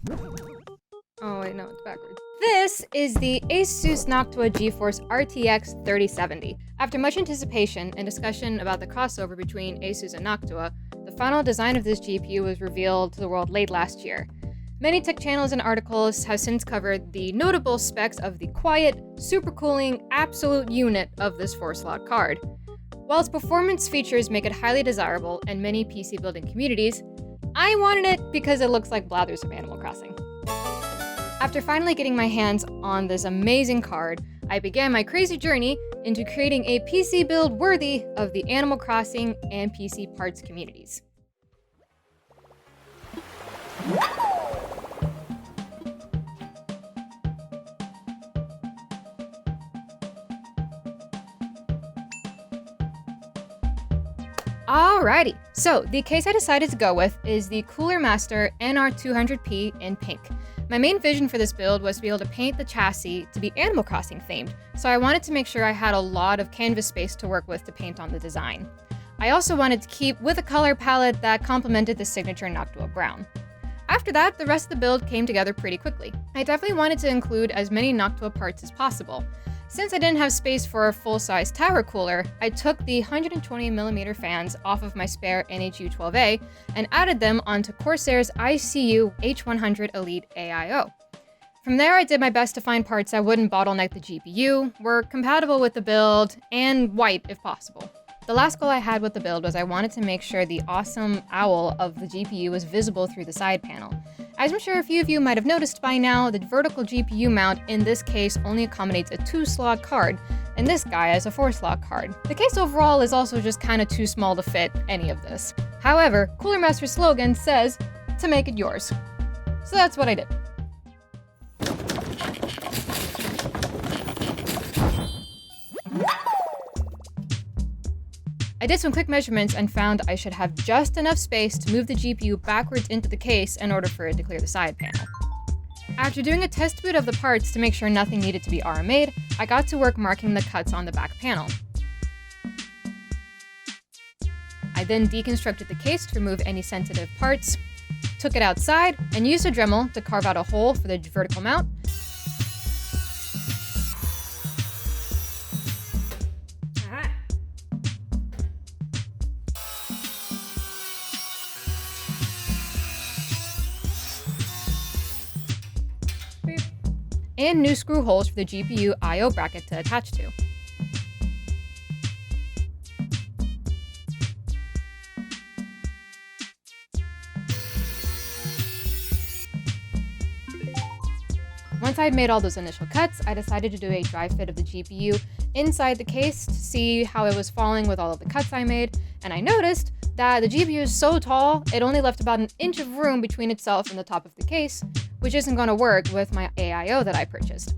Oh wait, no, it's backwards. This is the ASUS Noctua GeForce RTX 3070. After much anticipation and discussion about the crossover between ASUS and Noctua, the final design of this GPU was revealed to the world late last year. Many tech channels and articles have since covered the notable specs of the quiet, supercooling, absolute unit of this 4-slot card. While its performance features make it highly desirable in many PC building communities, I wanted it because it looks like Blathers from Animal Crossing. After finally getting my hands on this amazing card, I began my crazy journey into creating a PC build worthy of the Animal Crossing and PC parts communities. Alrighty, so the case I decided to go with is the Cooler Master NR200P in pink. My main vision for this build was to be able to paint the chassis to be Animal Crossing themed, so I wanted to make sure I had a lot of canvas space to work with to paint on the design. I also wanted to keep with a color palette that complemented the signature Noctua brown. After that, the rest of the build came together pretty quickly. I definitely wanted to include as many Noctua parts as possible. Since I didn't have space for a full-size tower cooler, I took the 120mm fans off of my spare NH-U12A and added them onto Corsair's iCUE H100 Elite AIO. From there, I did my best to find parts that wouldn't bottleneck the GPU, were compatible with the build, and white if possible. The last goal I had with the build was I wanted to make sure the awesome owl of the GPU was visible through the side panel. As I'm sure a few of you might have noticed by now, the vertical GPU mount in this case only accommodates a 2-slot card, and this guy has a 4-slot card. The case overall is also just kinda too small to fit any of this. However, Cooler Master's slogan says, to make it yours. So that's what I did. I did some quick measurements and found I should have just enough space to move the GPU backwards into the case in order for it to clear the side panel. After doing a test boot of the parts to make sure nothing needed to be RMA'd, I got to work marking the cuts on the back panel. I then deconstructed the case to remove any sensitive parts, took it outside, and used a Dremel to carve out a hole for the vertical mount. And new screw holes for the GPU I/O bracket to attach to. Once I had made all those initial cuts, I decided to do a dry fit of the GPU inside the case to see how it was falling with all of the cuts I made, and I noticed that the GPU is so tall, it only left about an inch of room between itself and the top of the case, which isn't going to work with my AIO that I purchased.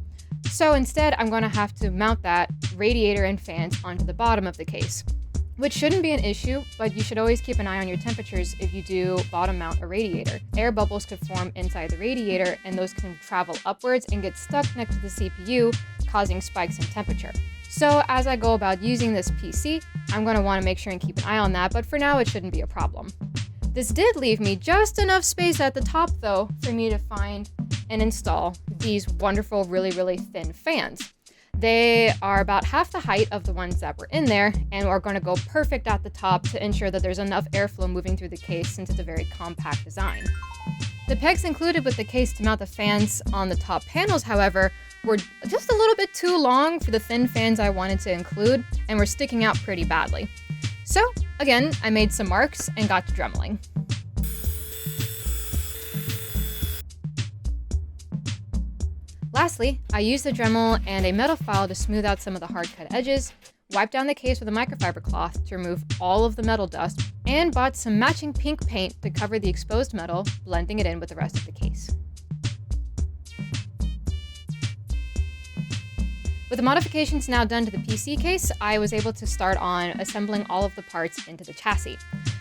So instead, I'm going to have to mount that radiator and fans onto the bottom of the case, which shouldn't be an issue, but you should always keep an eye on your temperatures if you do bottom mount a radiator. Air bubbles could form inside the radiator, and those can travel upwards and get stuck next to the CPU, causing spikes in temperature. So as I go about using this PC, I'm going to want to make sure and keep an eye on that, but for now it shouldn't be a problem. This did leave me just enough space at the top though for me to find and install these wonderful, really thin fans. They are about half the height of the ones that were in there and are going to go perfect at the top to ensure that there's enough airflow moving through the case since it's a very compact design. The pegs included with the case to mount the fans on the top panels, however, were just a little bit too long for the thin fans I wanted to include and were sticking out pretty badly. So, again, I made some marks and got to dremeling. Lastly, I used the Dremel and a metal file to smooth out some of the hard-cut edges, wiped down the case with a microfiber cloth to remove all of the metal dust, and bought some matching pink paint to cover the exposed metal, blending it in with the rest of the case. With the modifications now done to the PC case, I was able to start on assembling all of the parts into the chassis.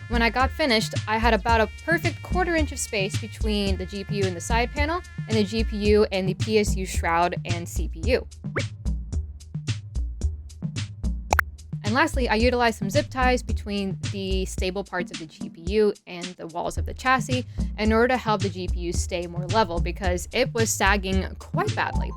When I got finished, I had about a perfect 1/4 inch of space between the GPU and the side panel, and the GPU and the PSU shroud and CPU. And And lastly, I utilized some zip ties between the stable parts of the GPU and the walls of the chassis in order to help the GPU stay more level because it was sagging quite badly.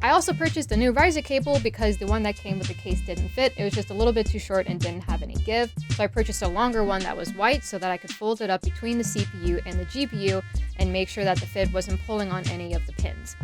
I also purchased a new riser cable because the one that came with the case didn't fit. It was just a little bit too short and didn't have any give. So I purchased a longer one that was white so that I could fold it up between the CPU and the GPU and make sure that the fit wasn't pulling on any of the pins.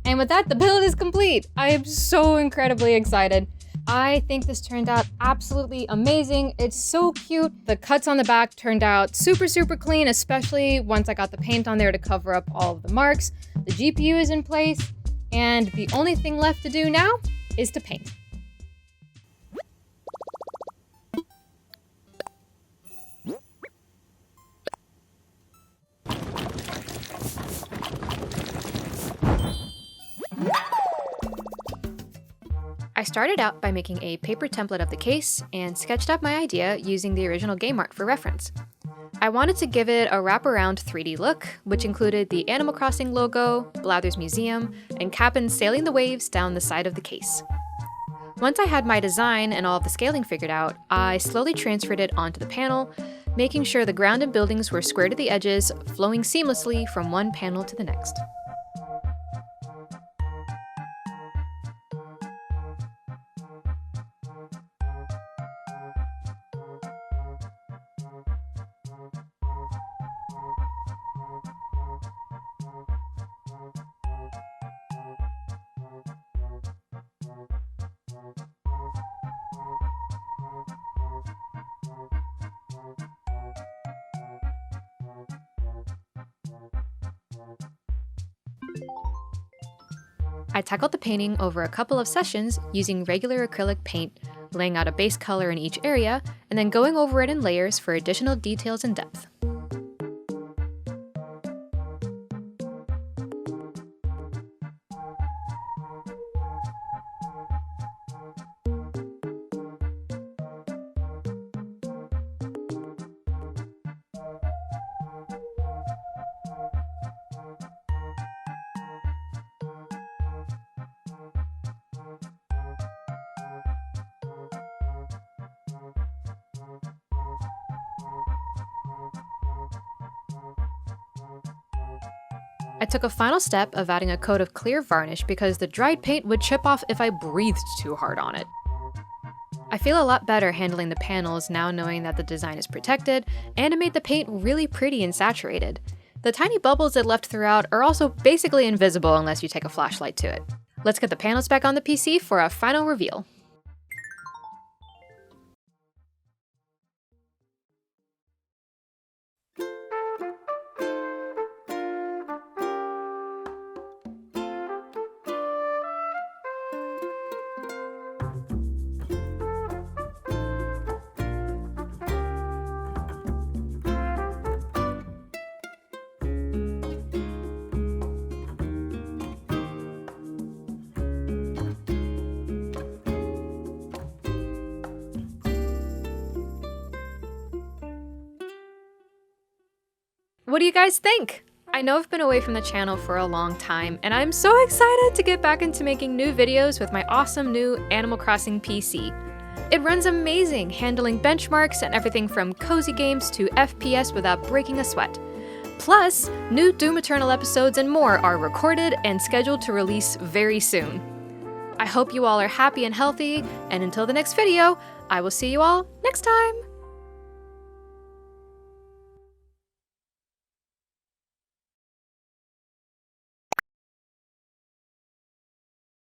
And with that, the build is complete. I am so incredibly excited. I think this turned out absolutely amazing. It's so cute. The cuts on the back turned out super clean, especially once I got the paint on there to cover up all of the marks. The GPU is in place, and the only thing left to do now is to paint. I started out by making a paper template of the case and sketched up my idea using the original game art for reference. I wanted to give it a wraparound 3D look, which included the Animal Crossing logo, Blather's Museum, and Cap'n sailing the waves down the side of the case. Once I had my design and all of the scaling figured out, I slowly transferred it onto the panel, making sure the ground and buildings were square to the edges, flowing seamlessly from one panel to the next. I tackled the painting over a couple of sessions using regular acrylic paint, laying out a base color in each area, and then going over it in layers for additional details and depth. I took a final step of adding a coat of clear varnish because the dried paint would chip off if I breathed too hard on it. I feel a lot better handling the panels now knowing that the design is protected, and it made the paint really pretty and saturated. The tiny bubbles it left throughout are also basically invisible unless you take a flashlight to it. Let's get the panels back on the PC for a final reveal. What do you guys think? I know I've been away from the channel for a long time, and I'm so excited to get back into making new videos with my awesome new Animal Crossing PC. It runs amazing, handling benchmarks and everything from cozy games to FPS without breaking a sweat. Plus, new Doom Eternal episodes and more are recorded and scheduled to release very soon. I hope you all are happy and healthy, and until the next video, I will see you all next time!